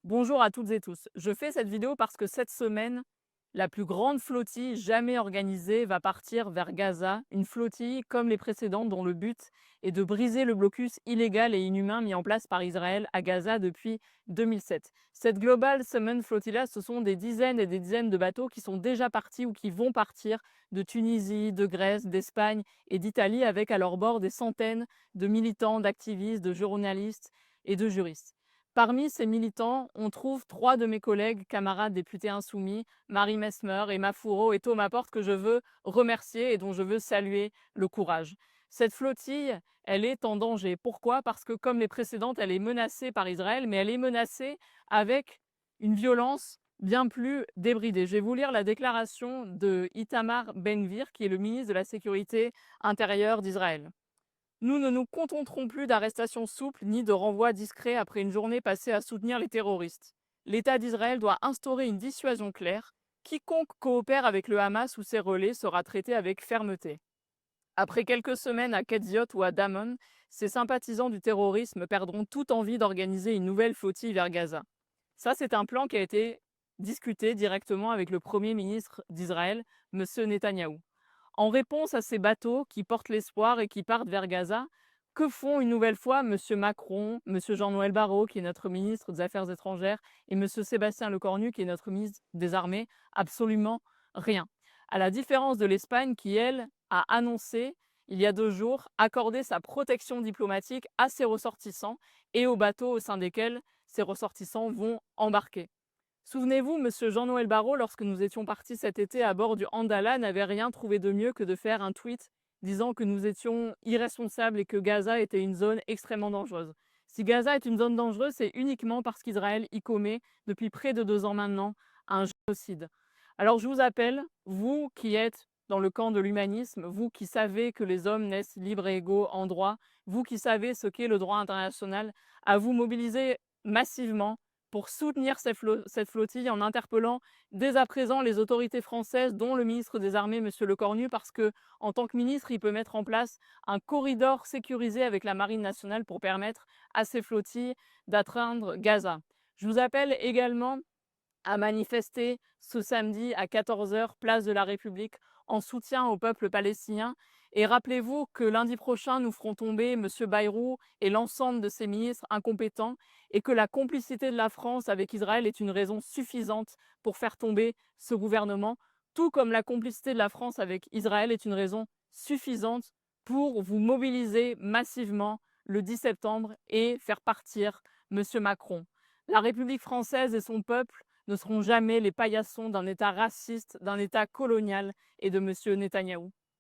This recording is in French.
Bonjour à toutes et tous. Je fais cette vidéo parce que cette semaine, la plus grande flottille jamais organisée va partir vers Gaza, une flottille comme les précédentes dont le but est de briser le blocus illégal et inhumain mis en place par Israël à Gaza depuis 2007. Cette Global Summon Flotilla, ce sont des dizaines et des dizaines de bateaux qui sont déjà partis ou qui vont partir de Tunisie, de Grèce, d'Espagne et d'Italie avec à leur bord des centaines de militants, d'activistes, de journalistes et de juristes. Parmi ces militants, on trouve trois de mes collègues, camarades députés insoumis, Marie Mesmer, Emma Fourreau et Thomas Porte, que je veux remercier et dont je veux saluer le courage. Cette flottille, elle est en danger. Pourquoi? Parce que comme les précédentes, elle est menacée par Israël, mais elle est menacée avec une violence bien plus débridée. Je vais vous lire la déclaration de Itamar Ben-Gvir, qui est le ministre de la Sécurité intérieure d'Israël. Nous ne nous contenterons plus d'arrestations souples ni de renvois discrets après une journée passée à soutenir les terroristes. L'État d'Israël doit instaurer une dissuasion claire. Quiconque coopère avec le Hamas ou ses relais sera traité avec fermeté. Après quelques semaines à Ketziot ou à Damon, ces sympathisants du terrorisme perdront toute envie d'organiser une nouvelle flottille vers Gaza. Ça, c'est un plan qui a été discuté directement avec le Premier ministre d'Israël, M. Netanyahou. En réponse à ces bateaux qui portent l'espoir et qui partent vers Gaza, que font une nouvelle fois M. Macron, M. Jean-Noël Barrot, qui est notre ministre des Affaires étrangères, et M. Sébastien Lecornu, qui est notre ministre des Armées? Absolument rien. À la différence de l'Espagne, qui, elle, a annoncé, il y a 2 jours, accorder sa protection diplomatique à ses ressortissants et aux bateaux au sein desquels ces ressortissants vont embarquer. Souvenez-vous, monsieur Jean-Noël Barrot, lorsque nous étions partis cet été à bord du Andala, n'avait rien trouvé de mieux que de faire un tweet disant que nous étions irresponsables et que Gaza était une zone extrêmement dangereuse. Si Gaza est une zone dangereuse, c'est uniquement parce qu'Israël y commet, depuis près de 2 ans maintenant, un génocide. Alors je vous appelle, vous qui êtes dans le camp de l'humanisme, vous qui savez que les hommes naissent libres et égaux en droit, vous qui savez ce qu'est le droit international, à vous mobiliser massivement pour soutenir cette flottille en interpellant dès à présent les autorités françaises, dont le ministre des Armées, M. Lecornu, parce que en tant que ministre, il peut mettre en place un corridor sécurisé avec la Marine nationale pour permettre à ces flottilles d'atteindre Gaza. Je vous appelle également à manifester ce samedi à 14 h, place de la République, en soutien au peuple palestinien. Et rappelez-vous que lundi prochain, nous ferons tomber M. Bayrou et l'ensemble de ses ministres incompétents et que la complicité de la France avec Israël est une raison suffisante pour faire tomber ce gouvernement, tout comme la complicité de la France avec Israël est une raison suffisante pour vous mobiliser massivement le 10 septembre et faire partir M. Macron. La République française et son peuple ne seront jamais les paillassons d'un État raciste, d'un État colonial et de M. Netanyahou.